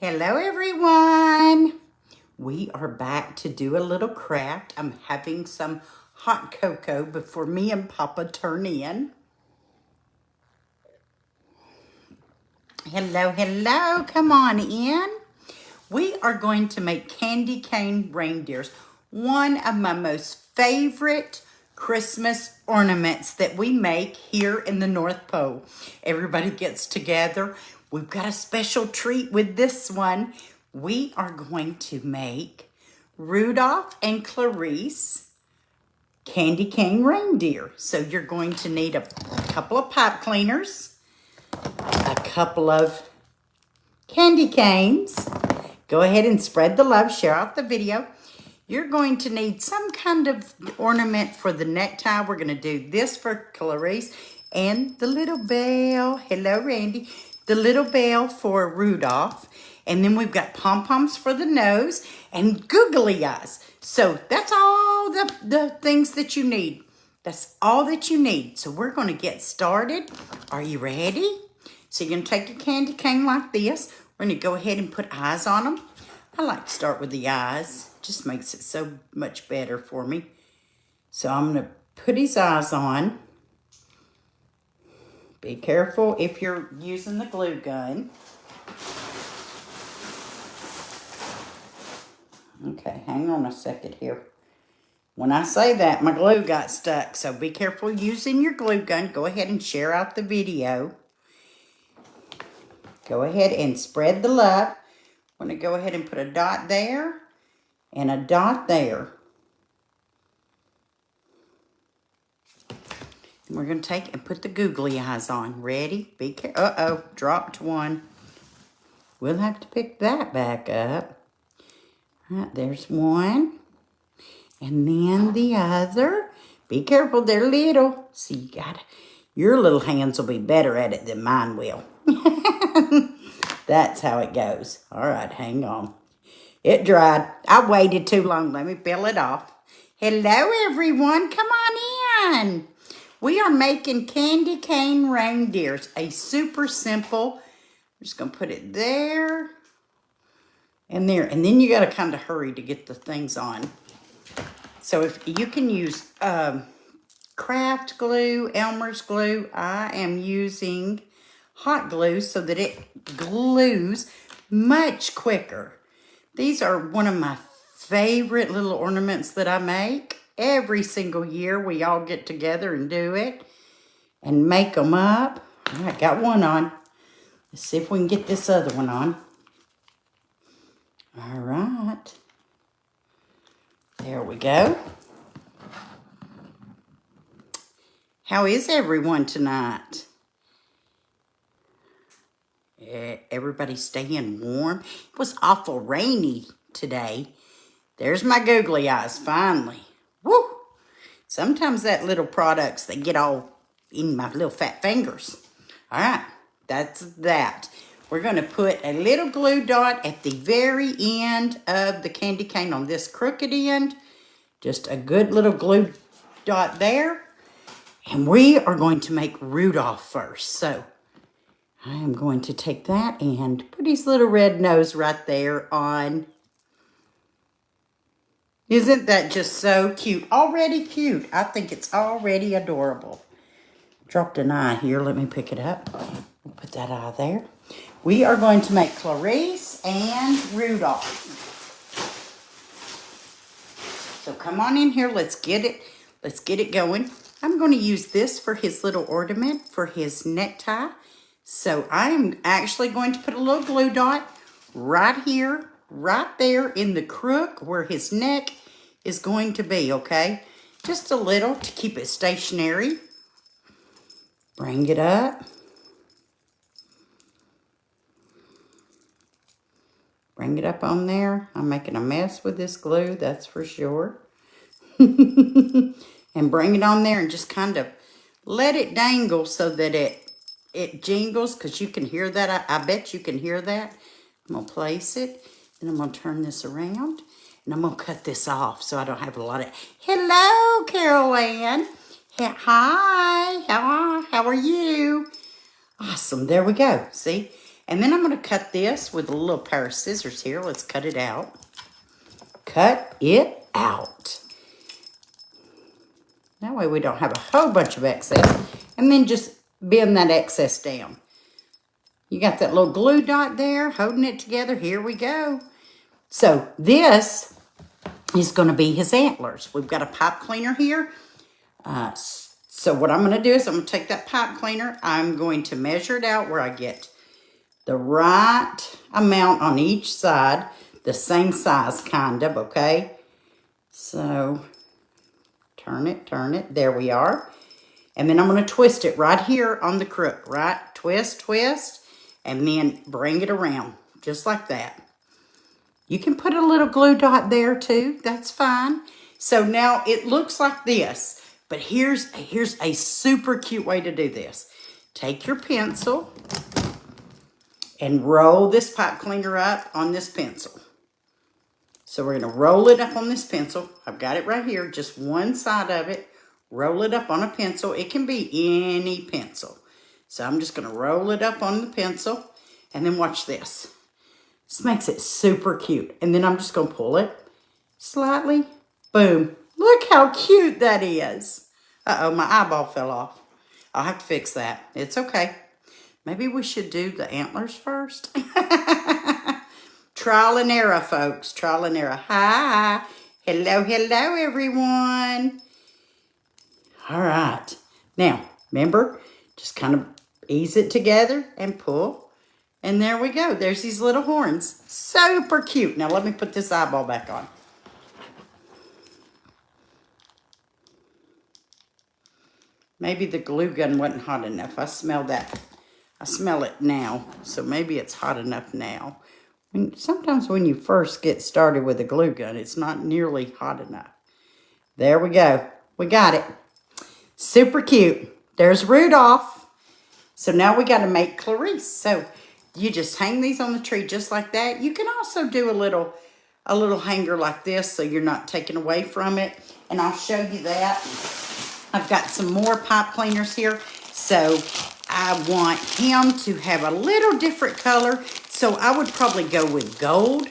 Hello everyone. We are back to do a little craft. I'm having some hot cocoa before me and Papa turn in. Hello, come on in. We are going to make candy cane reindeers. One of my most favorite Christmas ornaments that we make here in the North Pole. Everybody gets together. We've got a special treat with this one. We are going to make Rudolph and Clarice candy cane reindeer. So you're going to need a couple of pipe cleaners, a couple of candy canes. Go ahead and spread the love, share out the video. You're going to need some kind of ornament for the necktie. We're going to do this for Clarice and the little bell. Hello, Randy. The little bell for Rudolph. And then we've got pom-poms for the nose and googly eyes. So that's all the things that you need. That's all that you need. So we're going to get started. Are you ready? So you're going to take your candy cane like this. We're going to go ahead and put eyes on them. I like to start with the eyes. Just makes it so much better for me. So I'm going to put his eyes on. Be careful if you're using the glue gun. Okay, hang on a second here. When I say that, my glue got stuck. So be careful using your glue gun. Go ahead and share out the video. Go ahead and spread the love. I'm going to go ahead and put a dot there and a dot there. And we're going to take and put the googly eyes on. Ready? Be careful. Uh-oh, dropped one. We'll have to pick that back up. All right, there's one. And then the other. Be careful, they're little. So you got to, your little hands will be better at it than mine will. That's how it goes. All right, hang on. It dried. I waited too long. Let me peel it off. Hello, everyone. Come on in. We are making candy cane reindeers. A super simple. I'm just going to put it there and there. And then you got to kind of hurry to get the things on. So if you can use craft glue, Elmer's glue. I am using hot glue so that it glues much quicker. These are one of my favorite little ornaments that I make. Every single year we all get together and do it and make them up. All right, got one on. Let's see if we can get this other one on. All right. There we go. How is everyone tonight? Everybody staying warm? It was awful rainy today. There's my googly eyes, finally. Woo! Sometimes that little products, they get all in my little fat fingers. All right, that's that. We're going to put a little glue dot at the very end of the candy cane on this crooked end. Just a good little glue dot there. And we are going to make Rudolph first. So I am going to take that and put his little red nose right there on. Isn't that just so cute? Already cute. I think it's already adorable. Dropped an eye here. Let me pick it up. We'll put that eye there. We are going to make Clarice and Rudolph. So come on in here. Let's get it going. I'm going to use this for his little ornament for his necktie. So I am actually going to put a little glue dot right here, right there in the crook where his neck is going to be, okay? Just a little to keep it stationary. Bring it up. Bring it up on there. I'm making a mess with this glue, that's for sure. And bring it on there and just kind of let it dangle so that it jingles, because you can hear that. I bet you can hear that. I'm going to place it, and I'm going to turn this around, and I'm going to cut this off so I don't have a lot of... Hello, Carol Ann. Hi. How are you? Awesome. There we go. See? And then I'm going to cut this with a little pair of scissors here. Let's cut it out. Cut it out. That way we don't have a whole bunch of excess. And then just bend that excess down. You got that little glue dot there holding it together. Here we go. So this is going to be his antlers. We've got a pipe cleaner here. So what I'm going to do is I'm going to take that pipe cleaner. I'm going to measure it out where I get the right amount on each side. The same size, kind of, okay? So turn it. There we are. And then I'm going to twist it right here on the crook, right? Twist, and then bring it around, just like that. You can put a little glue dot there too, that's fine. So now it looks like this, but here's a super cute way to do this. Take your pencil and roll this pipe cleaner up on this pencil. So we're going to roll it up on this pencil. I've got it right here, just one side of it. Roll it up on a pencil. It can be any pencil. So I'm just going to roll it up on the pencil. And then watch this. This makes it super cute. And then I'm just going to pull it slightly. Boom. Look how cute that is. Uh-oh, my eyeball fell off. I'll have to fix that. It's okay. Maybe we should do the antlers first. Trial and error, folks. Trial and error. Hi. Hello, everyone. All right. Now, remember, just kind of ease it together and pull. And there we go. There's these little horns. Super cute. Now, let me put this eyeball back on. Maybe the glue gun wasn't hot enough. I smell that. I smell it now. So maybe it's hot enough now. Sometimes when you first get started with a glue gun, it's not nearly hot enough. There we go. We got it. Super cute. There's Rudolph. So now we got to make Clarice. So you just hang these on the tree just like that. You can also do a little hanger like this so you're not taking away from it. And I'll show you that. I've got some more pipe cleaners here. So I want him to have a little different color. So I would probably go with gold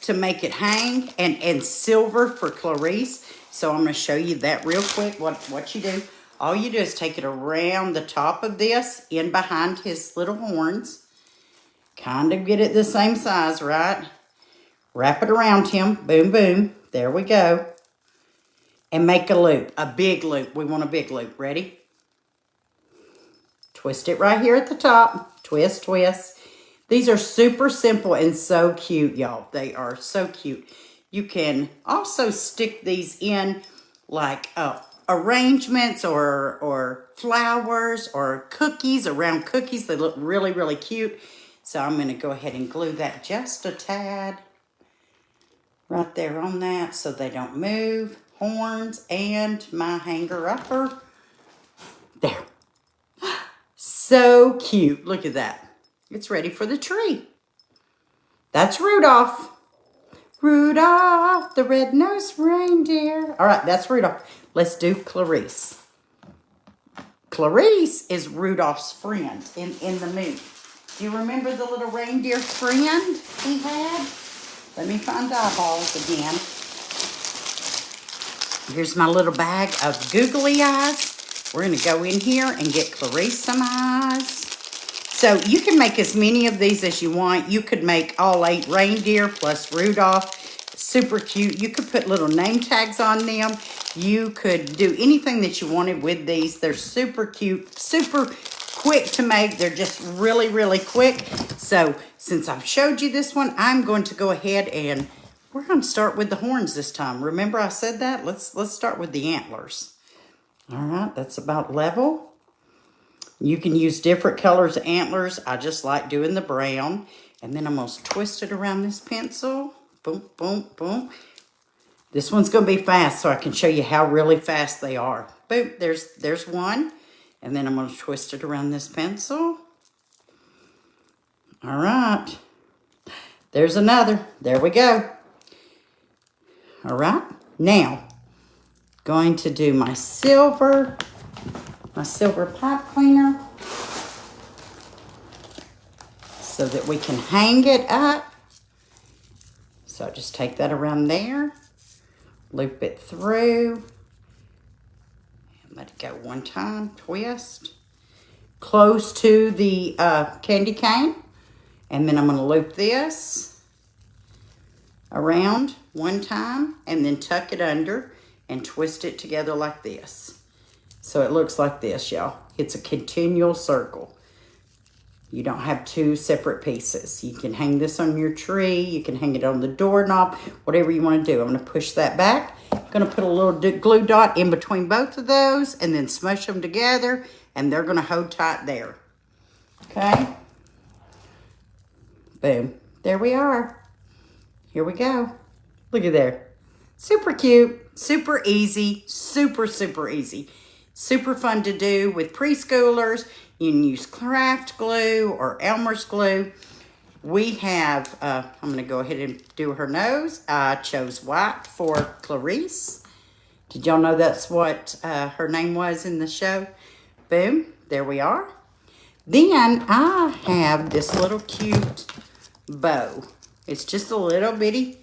to make it hang and silver for Clarice. So I'm going to show you that real quick, what you do. All you do is take it around the top of this, in behind his little horns. Kind of get it the same size, right? Wrap it around him. Boom, boom. There we go. And make a loop, a big loop. We want a big loop. Ready? Twist it right here at the top. Twist, twist. These are super simple and so cute, y'all. They are so cute. You can also stick these in like arrangements or flowers or cookies, around cookies. They look really, really cute. So I'm going to go ahead and glue that just a tad right there on that so they don't move. Horns and my hanger upper. There. So cute. Look at that. It's ready for the tree. That's Rudolph. Rudolph, the red-nosed reindeer. All right, that's Rudolph. Let's do Clarice. Clarice is Rudolph's friend in the movie. Do you remember the little reindeer friend he had? Let me find eyeballs again. Here's my little bag of googly eyes. We're going to go in here and get Clarice some eyes. So you can make as many of these as you want. You could make all 8 reindeer plus Rudolph. Super cute. You could put little name tags on them. You could do anything that you wanted with these. They're super cute, super quick to make. They're just really, really quick. So since I've showed you this one, I'm going to go ahead and we're going to start with the horns this time. Remember I said that? Let's start with the antlers. All right, that's about level. You can use different colors of antlers. I just like doing the brown. And then I'm going to twist it around this pencil. Boom, boom, boom. This one's going to be fast so I can show you how really fast they are. Boom, there's one. And then I'm going to twist it around this pencil. All right. There's another. There we go. All right. Now, going to do my silver pipe cleaner. so that we can hang it up. So just take that around there, loop it through, and let it go one time, twist, close to the candy cane, and then I'm going to loop this around one time, and then tuck it under and twist it together like this. So it looks like this, y'all. It's a continual circle. You don't have two separate pieces. You can hang this on your tree. You can hang it on the doorknob, whatever you want to do. I'm going to push that back. I'm going to put a little glue dot in between both of those and then smush them together, and they're going to hold tight there. Okay? Boom. There we are. Here we go. Look at there. Super cute, super easy, super easy. Super fun to do with preschoolers. You can use craft glue or Elmer's glue. We have, I'm going to go ahead and do her nose. I chose white for Clarice. Did y'all know that's what her name was in the show? Boom, there we are. Then I have this little cute bow. It's just a little bitty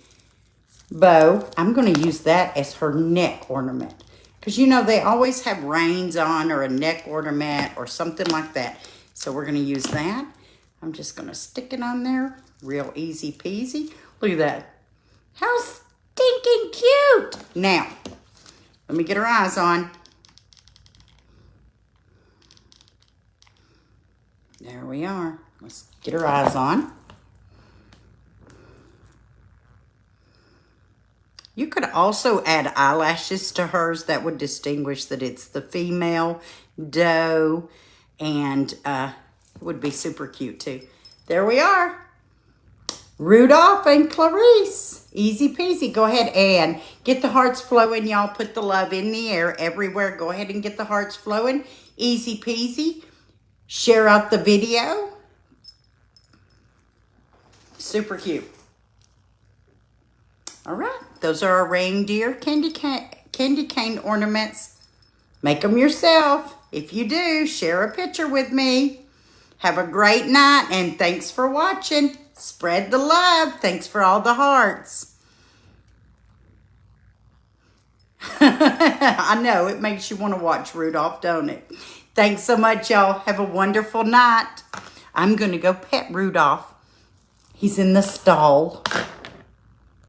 bow. I'm going to use that as her neck ornament. Because, you know, they always have reins on or a neck ornament or something like that. So we're going to use that. I'm just going to stick it on there. Real easy peasy. Look at that. How stinking cute. Now, let me get her eyes on. There we are. Let's get her eyes on. You could also add eyelashes to hers. That would distinguish that it's the female doe, and it would be super cute too. There we are. Rudolph and Clarice. Easy peasy. Go ahead and get the hearts flowing, y'all. Put the love in the air everywhere. Go ahead and get the hearts flowing. Easy peasy. Share out the video. Super cute. All right, those are our reindeer candy cane ornaments. Make them yourself. If you do, share a picture with me. Have a great night, and thanks for watching. Spread the love. Thanks for all the hearts. I know, it makes you want to watch Rudolph, don't it? Thanks so much, y'all. Have a wonderful night. I'm going to go pet Rudolph. He's in the stall.